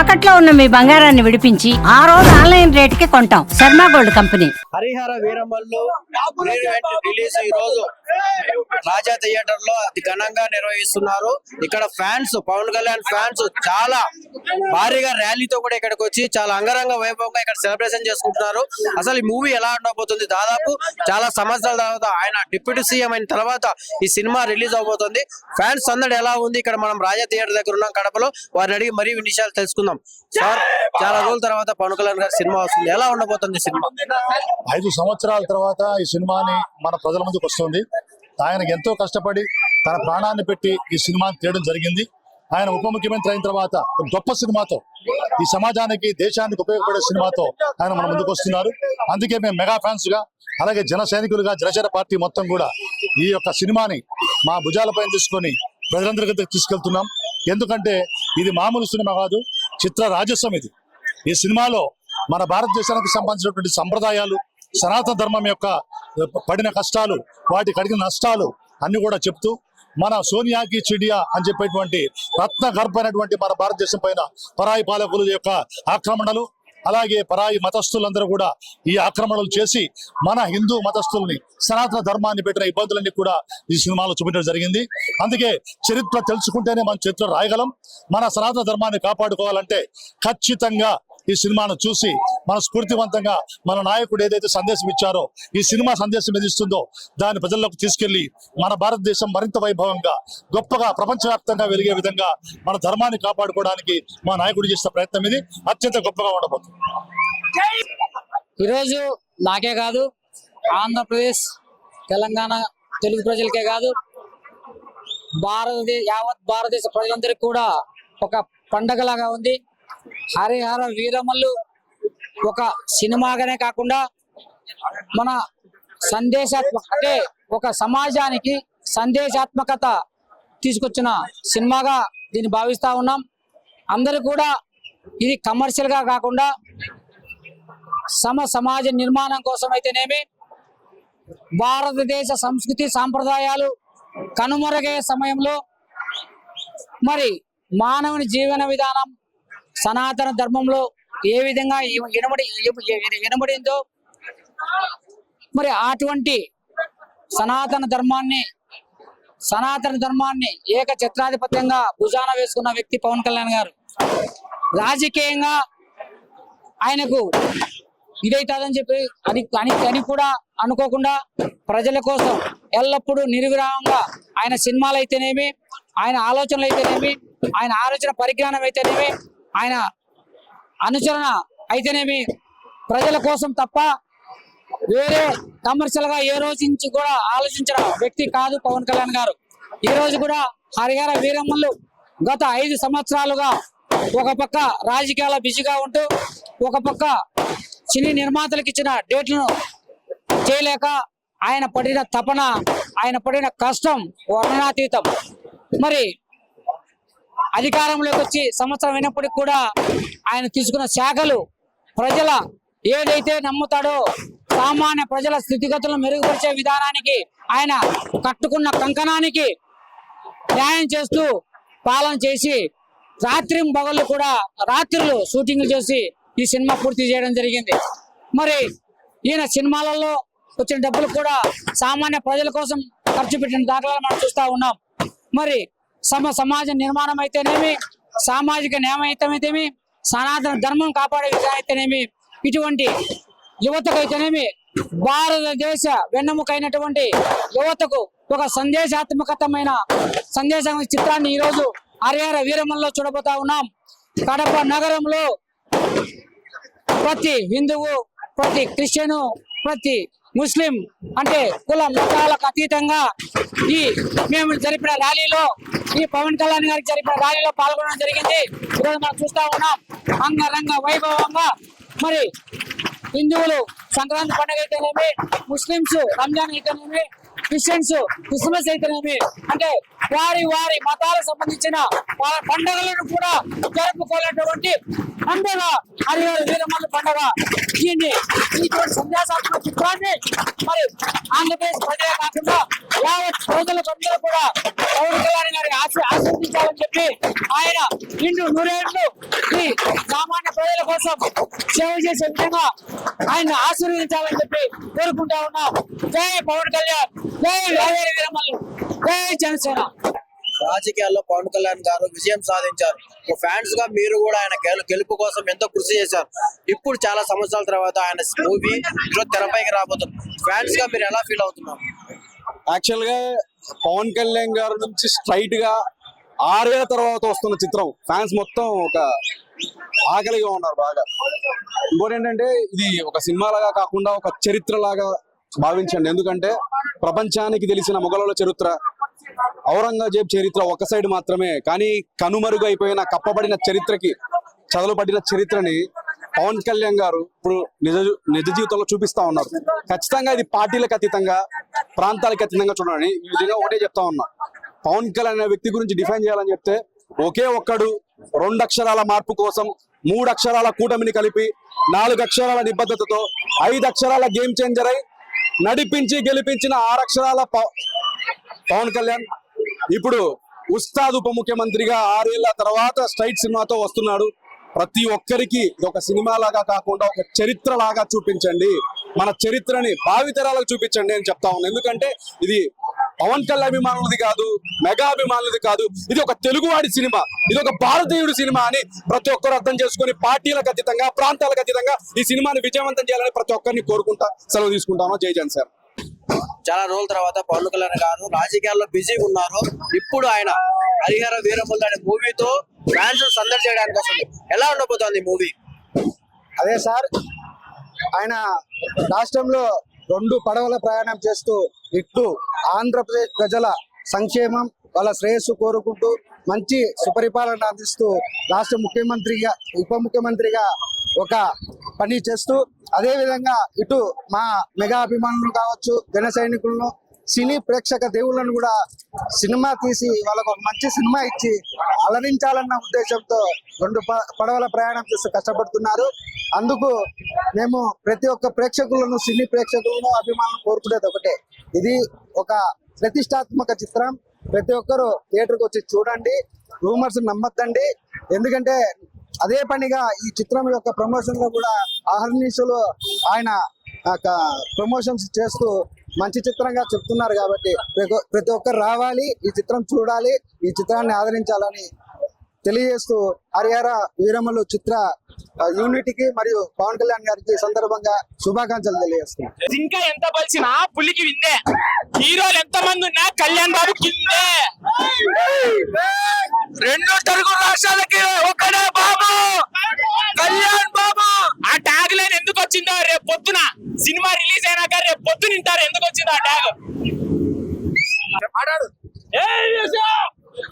తాకట్లో ఉన్న మీ బంగారాన్ని విడిపించి ఆ రోజు ఆన్లైన్ రేటుకి కొంటాం. Sharma gold company. Harihara Veeramallu release ఈ రోజు రాజా థియేటర్ లో అతి ఘనంగా నిర్వహిస్తున్నారు. ఇక్కడ ఫ్యాన్స్, పవన్ కళ్యాణ్ ఫ్యాన్స్ చాలా భారీగా ర్యాలీతో కూడా ఇక్కడికి వచ్చి చాలా అంగరంగ వైభవంగా ఇక్కడ సెలబ్రేషన్ చేసుకుంటున్నారు. అసలు ఈ మూవీ ఎలా ఉండబోతుంది, దాదాపు చాలా సంవత్సరాల తర్వాత ఆయన డిప్యూటీ సీఎం అయిన తర్వాత ఈ సినిమా రిలీజ్ అవబోతుంది. ఫ్యాన్స్ సందడి ఎలా ఉంది ఇక్కడ మనం రాజా థియేటర్ దగ్గర ఉన్నాం కడపలో. వారిని అడిగి మరీ విషయాలు తెలుసుకుందాం. సార్, చాలా రోజుల తర్వాత పవన్ కళ్యాణ్ గారి సినిమా వస్తుంది, ఎలా ఉండబోతుంది సినిమా? 5 సంవత్సరాల తర్వాత ఈ సినిమాని మన ప్రజల ముందుకు వస్తుంది. ఆయనకు ఎంతో కష్టపడి తన ప్రాణాన్ని పెట్టి ఈ సినిమాని తీయడం జరిగింది. ఆయన ఉప ముఖ్యమంత్రి అయిన తర్వాత ఒక గొప్ప సినిమాతో, ఈ సమాజానికి దేశానికి ఉపయోగపడే సినిమాతో ఆయన మన ముందుకు వస్తున్నారు. అందుకే మేము మెగా ఫ్యాన్స్ గా, అలాగే జన సైనికులుగా జనసేన పార్టీ మొత్తం కూడా ఈ యొక్క సినిమాని మా భుజాలపై తీసుకొని ప్రజలందరికీ తీసుకెళ్తున్నాం. ఎందుకంటే ఇది మామూలు సినిమా కాదు, చిత్ర రాజస్వం ఇది. ఈ సినిమాలో మన భారతదేశానికి సంబంధించినటువంటి సంప్రదాయాలు, సనాతన ధర్మం యొక్క పడిన కష్టాలు, వాటి కడిగిన నష్టాలు అన్ని కూడా చెప్తూ, మన సోనియాకి చిడియా అని చెప్పేటువంటి రత్న గర్భమైనటువంటి మన భారతదేశం పైన పరాయి పాలకుల యొక్క ఆక్రమణలు, అలాగే పరాయి మతస్థులందరూ కూడా ఈ ఆక్రమణలు చేసి మన హిందూ మతస్థుల్ని, సనాతన ధర్మాన్ని పెట్టిన ఇబ్బందులన్నీ కూడా ఈ సినిమాలో చూపించడం జరిగింది. అందుకే చరిత్ర తెలుసుకుంటేనే మనం చరిత్ర రాయగలం. మన సనాతన ధర్మాన్ని కాపాడుకోవాలంటే ఖచ్చితంగా ఈ సినిమాను చూసి మన స్ఫూర్తివంతంగా మన నాయకుడు ఏదైతే సందేశం ఇచ్చారో, ఈ సినిమా సందేశం ఏది ఇస్తుందో దాన్ని ప్రజల్లోకి తీసుకెళ్లి మన భారతదేశం మరింత వైభవంగా, గొప్పగా, ప్రపంచవ్యాప్తంగా వెలిగే విధంగా మన ధర్మాన్ని కాపాడుకోవడానికి మా నాయకుడు చేసిన ప్రయత్నం ఇది అత్యంత గొప్పగా ఉండబోతుంది. ఈరోజు నాకే కాదు, ఆంధ్రప్రదేశ్, తెలంగాణ తెలుగు ప్రజలకే కాదు, యావత్ భారతదేశ ప్రజలందరికీ కూడా ఒక పండగలాగా ఉంది. హరిహర వీరమల్లు ఒక సినిమాగానే కాకుండా మన సందేశాత్మక, అంటే ఒక సమాజానికి సందేశాత్మకత తీసుకొచ్చిన సినిమాగా దీన్ని భావిస్తా ఉన్నాం. అందరూ కూడా ఇది కమర్షియల్ గా కాకుండా సమాజ నిర్మాణం కోసం అయితేనేమి, భారతదేశ సంస్కృతి సాంప్రదాయాలు కనుమరుగయ్యే సమయంలో మరి మానవుని జీవన విధానం సనాతన ధర్మంలో ఏ విధంగా వినబడిందో, మరి అటువంటి సనాతన ధర్మాన్ని ఏక ఛత్రాధిపత్యంగా భుజాన వేసుకున్న వ్యక్తి పవన్ కళ్యాణ్ గారు. రాజకీయంగా ఆయనకు ఇదైతుందని చెప్పి అని కూడా అనుకోకుండా ప్రజల కోసం ఎల్లప్పుడూ నిర్విరామంగా ఆయన సినిమాలు అయితేనేమి, ఆయన ఆలోచనలు అయితేనేమి, ఆయన ఆలోచన పరిజ్ఞానం అయితేనేమి, ఆయన అనుసరణ అయితేనేమి ప్రజల కోసం తప్ప వేరే కమర్షియల్ గా ఏ రోజు నుంచి కూడా ఆలోచించిన వ్యక్తి కాదు పవన్ కళ్యాణ్ గారు. ఈ రోజు కూడా హరిహర వీరమల్లు గత 5 సంవత్సరాలుగా ఒక పక్క రాజకీయాల బిజీగా ఉంటూ, ఒక పక్క సినీ నిర్మాతలకు ఇచ్చిన డేట్లను చేయలేక ఆయన పడిన తపన, ఆయన పడిన కష్టం వర్ణనాతీతం. మరి అధికారంలోకి వచ్చి సంవత్సరం అయినప్పటికీ కూడా ఆయన తీసుకున్న శాఖలు ప్రజల ఏదైతే నమ్ముతాడో, సామాన్య ప్రజల స్థితిగతులను మెరుగుపరిచే విధానానికి, ఆయన కట్టుకున్న కంకణానికి న్యాయం చేస్తూ పాలన చేసి రాత్రులు షూటింగ్లు చేసి ఈ సినిమా పూర్తి చేయడం జరిగింది. మరి ఈయన సినిమాలలో వచ్చిన డబ్బులు కూడా సామాన్య ప్రజల కోసం ఖర్చు పెట్టిన దాఖలాలు మనం చూస్తా ఉన్నాం. మరి సమాజ నిర్మాణం అయితేనేమి, సామాజిక న్యాయం అయితేనేమి, సనాతన ధర్మం కాపాడే విధానం అయితేనేమి, ఇటువంటి యువతకు అయితేనేమి, భారతదేశ వెన్నెముకైనటువంటి యువతకు ఒక సందేశాత్మకమైన చిత్రాన్ని ఈరోజు హరిహర వీరమల్లో చూడబోతా ఉన్నాం. కడప నగరంలో ప్రతి హిందువు, ప్రతి క్రిస్టియను, ప్రతి ముస్లిం, అంటే కుల మతాలకు అతీతంగా మేము జరిపిన ర్యాలీలో, ఈ పవన్ కళ్యాణ్ గారికి జరిపిన ర్యాలీలో పాల్గొనడం జరిగింది. ఈరోజు మనం చూస్తా ఉన్నాం అంగరంగ వైభవంగా. మరి హిందువులు సంక్రాంతి పండుగ అయితేనేమి, ముస్లింస్ రంజాన్ అయితేనేమి, క్రిస్టియన్స్ క్రిస్మస్ అయితేనేమి, అంటే వారి వారి మతాలకు సంబంధించిన పండుగలను కూడా జరుపుకోలేటువంటి పండుగ హరిహర వీరమల్లు పండుగ. దీన్ని ఇటువంటి సందేశాత్మక చిత్రాన్ని మరి ఆంధ్రప్రదేశ్ ప్రజలే కాకుండా యావత్ ప్రజలందరూ కూడా పవన్ కళ్యాణ్ గారిని ఆశీర్వదించాలని చెప్పి ఆయన నిండు నూరేళ్లు ఈ సామాన్య ప్రజల కోసం సేవ చేసే విధంగా ఆయన ఆశీర్వదించాలని చెప్పి కోరుకుంటా ఉన్నాం. జై పవన్ కళ్యాణ్, జై హరిహర వీరమల్లు, జై జనసేన. రాజకీయాల్లో పవన్ కళ్యాణ్ గారు విజయం సాధించారు. ఫ్యాన్స్ గా మీరు కూడా ఆయన గెలుపు కోసం ఎంతో కృషి చేశారు. ఇప్పుడు చాలా సంవత్సరాల తర్వాత ఆయన మూవీ ఈరోజు తెరపైకి రాబోతుంది. ఫ్యాన్స్ గా మీరు ఎలా ఫీల్ అవుతున్నారు? యాక్చువల్ గా పవన్ కళ్యాణ్ గారి నుంచి స్ట్రైట్ గా 6 ఏళ్ల తర్వాత వస్తున్న చిత్రం ఫ్యాన్స్ మొత్తం ఒక ఆకలిగా ఉన్నారు బాగా. ఇంకోటి ఏంటంటే ఇది ఒక సినిమా లాగా కాకుండా ఒక చరిత్ర లాగా భావించండి. ఎందుకంటే ప్రపంచానికి తెలిసిన మొఘలుల చరిత్ర, ఔరంగజేబ్ చరిత్ర ఒక సైడ్ మాత్రమే, కానీ కనుమరుగైపోయిన కప్పబడిన చరిత్రకి చదవబడిన చరిత్రని పవన్ కళ్యాణ్ గారు ఇప్పుడు నిజ జీవితంలో చూపిస్తా ఉన్నారు. ఖచ్చితంగా ఇది పార్టీలకు అతీతంగా, ప్రాంతాలకు అతీతంగా చూడండి. ఈ విధంగా ఒకటే చెప్తా ఉన్నా, పవన్ కళ్యాణ్ అనే వ్యక్తి గురించి డిఫైన్ చేయాలని చెప్తే ఒకే ఒక్కడు 2 అక్షరాల మార్పు కోసం 3 అక్షరాల కూటమిని కలిపి 4 అక్షరాల నిబద్ధతతో 5 అక్షరాల గేమ్ చేంజర్ అయి నడిపించి గెలిపించిన 6 అక్షరాల పవన్ కళ్యాణ్ ఇప్పుడు ఉస్తాద్ ఉప ముఖ్యమంత్రిగా 6 ఏళ్ల తర్వాత స్ట్రైట్ సినిమాతో వస్తున్నాడు. ప్రతి ఒక్కరికి ఇది ఒక సినిమా లాగా కాకుండా ఒక చరిత్ర లాగా చూపించండి, మన చరిత్రని భావితరాలకు చూపించండి అని చెప్తా ఉన్నాను. ఎందుకంటే ఇది పవన్ కళ్యాణ్ అభిమానులది కాదు, మెగా అభిమానులది కాదు, ఇది ఒక తెలుగువాడి సినిమా, ఇది ఒక భారతీయుడి సినిమా అని ప్రతి ఒక్కరు అర్థం చేసుకుని పార్టీలకు అతీతంగా, ప్రాంతాలకు అతీతంగా ఈ సినిమాని విజయవంతం చేయాలని ప్రతి ఒక్కరిని కోరుకుంటా సెలవు తీసుకుంటాను. జై జన్ సార్. చాలా రోజుల తర్వాత పవన్ కళ్యాణ్ గారు రాజకీయాల్లో బిజీగా ఉన్నారు. ఇప్పుడు ఆయన హరిహర వీరమల్లు అనే మూవీతో ఫ్యాన్స్ సందడి చేయడానికి వస్తుంది. ఎలా ఉండబోతోంది మూవీ? అదే సార్, ఆయన రాష్ట్రంలో 2 పడవల ప్రయాణం చేస్తూ ఇటు ఆంధ్రప్రదేశ్ ప్రజల సంక్షేమం, వాళ్ళ శ్రేయస్సు కోరుకుంటూ మంచి సుపరిపాలన అందిస్తూ రాష్ట్ర ముఖ్యమంత్రిగా, ఉప ముఖ్యమంత్రిగా ఒక పని చేస్తూ, అదే విధంగా ఇటు మా మెగా అభిమానులు కావచ్చు, జన సైనికులను, సినీ ప్రేక్షక దేవుళ్ళను కూడా సినిమా తీసి వాళ్ళకు ఒక మంచి సినిమా ఇచ్చి అలరించాలన్న ఉద్దేశంతో 2 పడవల ప్రయాణం చేస్తూ కష్టపడుతున్నారు. అందుకు మేము ప్రతి ఒక్క ప్రేక్షకులను, సినీ ప్రేక్షకులను, అభిమానులను కోరుకునేది ఒకటే, ఇది ఒక ప్రతిష్టాత్మక చిత్రం. ప్రతి ఒక్కరు థియేటర్కి వచ్చి చూడండి, రూమర్స్ నమ్మద్దండి. ఎందుకంటే అదే పనిగా ఈ చిత్రం యొక్క ప్రమోషన్ లో కూడా అహర్నిశలు ఆయన ప్రమోషన్స్ చేస్తూ మంచి చిత్రంగా చెప్తున్నారు. కాబట్టి ప్రతి ఒక్కరు రావాలి, ఈ చిత్రం చూడాలి, ఈ చిత్రాన్ని ఆదరించాలని తెలియజేస్తూ హరిహర వీరమల్లు చిత్ర యూనిట్కి మరియు పవన్ కళ్యాణ్ గారికి సందర్భంగా శుభాకాంక్షలు తెలియజేస్తున్నాం. ఇంకా ఎంత పలిచినా పులికి విందే, హీరోలు ఎంత మంది ఉన్నా కళ్యాణ్ బాబు కిందే. 2 తెలుగు రాష్ట్రాలకి ఒకడే బాబు, కళ్యాణ్ బాబు. ఆ ట్యాగ్ లైన్ ఎందుకు వచ్చిందో రేపు పొద్దున సినిమా రిలీజ్ అయినాక రేపు పొద్దున వింటారు ఎందుకు వచ్చిందో ఆ ట్యాగ్.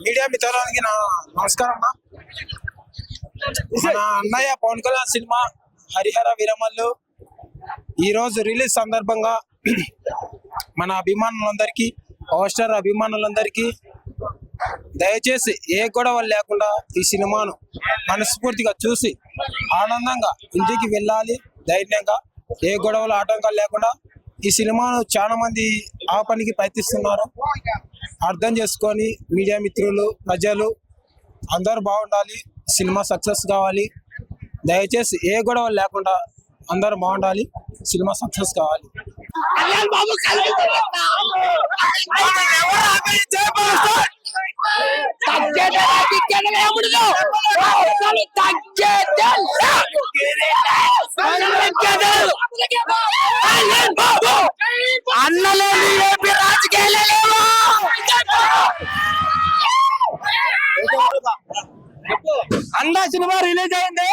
మీడియా మిత్రులకి నమస్కారం అన్న. మన అన్నయ్య పవన్ కళ్యాణ్ సినిమా హరిహర వీరమల్లు ఈ రోజు రిలీజ్ సందర్భంగా మన అభిమానులందరికీ, పవర్ స్టార్ అభిమానులందరికీ దయచేసి ఏ గొడవలు లేకుండా ఈ సినిమాను మనస్ఫూర్తిగా చూసి ఆనందంగా ఇంటికి వెళ్ళాలి. ధైర్యంగా, ఏ గొడవలు ఆటంకాలు లేకుండా ఈ సినిమాను చాలా మంది ఆ పనికి ప్రయత్నిస్తున్నారు. అర్థం చేసుకొని మీడియా మిత్రులు, ప్రజలు అందరూ బాగుండాలి, సినిమా సక్సెస్ కావాలి. దయచేసి ఏ గొడవలు లేకుండా అందరూ బాగుండాలి, సినిమా సక్సెస్ కావాలి. అన్నలేని ఏపీ రాజకీయాలు లేవు. అన్న సినిమా రిలీజ్ అయింది,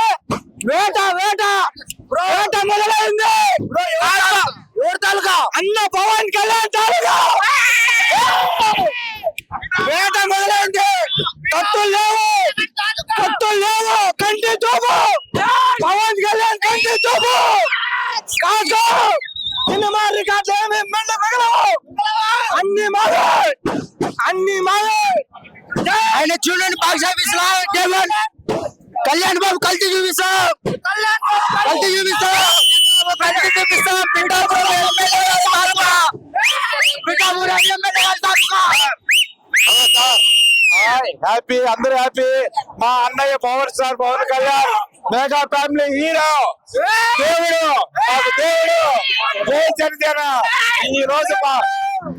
వేట వేట వేట మొదలైంది. అన్న పవన్ కళ్యాణ్ తాలూకా వేట మొదలైంది. కత్తులు లేవు, కత్తులు లేవు, కంటి చూపు పవన్ కళ్యాణ్, కంటి చూపు కాదు. సినిమా రికార్డు ఏమి మిగలవు, అన్ని మారు అన్ని మావే ఆయన చూడండి బాక్స్ ఆఫీస్ లో డేవన్ కళ్యాణ్ బాబు కల్తీ చూపిస్తాం కల్తీ చూపిస్తాం కల్తీ చూపిస్తాం హ్యాపీ అందరూ హ్యాపీ మా అన్నయ్య power star Pawan Kalyan mega family hero దేవుడు మాకు దేవుడు జై జనసేన ఈ రోజు మా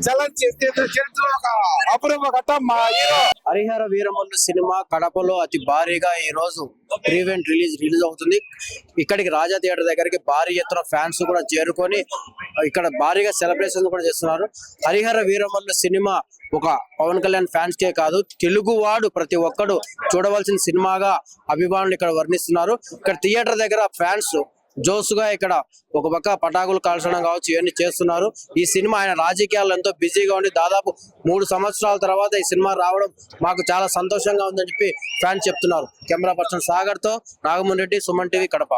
చరిత్రలో ఒక అపూర్వ ఘట్టం మా హీరో. హరిహర వీరమల్లు సినిమా కడపలో అతి భారీగా ఈ రోజు ప్రీవెంట్ రిలీజ్ అవుతుంది. ఇక్కడికి రాజా థియేటర్ దగ్గరికి భారీ ఎత్తున ఫ్యాన్స్ కూడా చేరుకొని ఇక్కడ భారీగా సెలబ్రేషన్ కూడా చేస్తున్నారు. హరిహర వీరమల్లు సినిమా ఒక పవన్ కళ్యాణ్ ఫ్యాన్స్ కే కాదు, తెలుగు వాడు ప్రతి ఒక్కడు చూడవలసిన సినిమాగా అభిమానులు ఇక్కడ వర్ణిస్తున్నారు. ఇక్కడ థియేటర్ దగ్గర ఫ్యాన్స్ జోసుగా ఇక్కడ ఒక పక్క పటాకులు కాల్చడం కావచ్చు ఇవన్నీ చేస్తున్నారు. ఈ సినిమా ఆయన రాజకీయాల్లో ఎంతో బిజీగా ఉండి దాదాపు 3 సంవత్సరాల తర్వాత ఈ సినిమా రావడం మాకు చాలా సంతోషంగా ఉందని చెప్పి ఫ్యాన్స్ చెప్తున్నారు. కెమెరా పర్సన్ సాగర్ తో నాగమోహన్ రెడ్డి, సుమన్ టీవీ, కడప.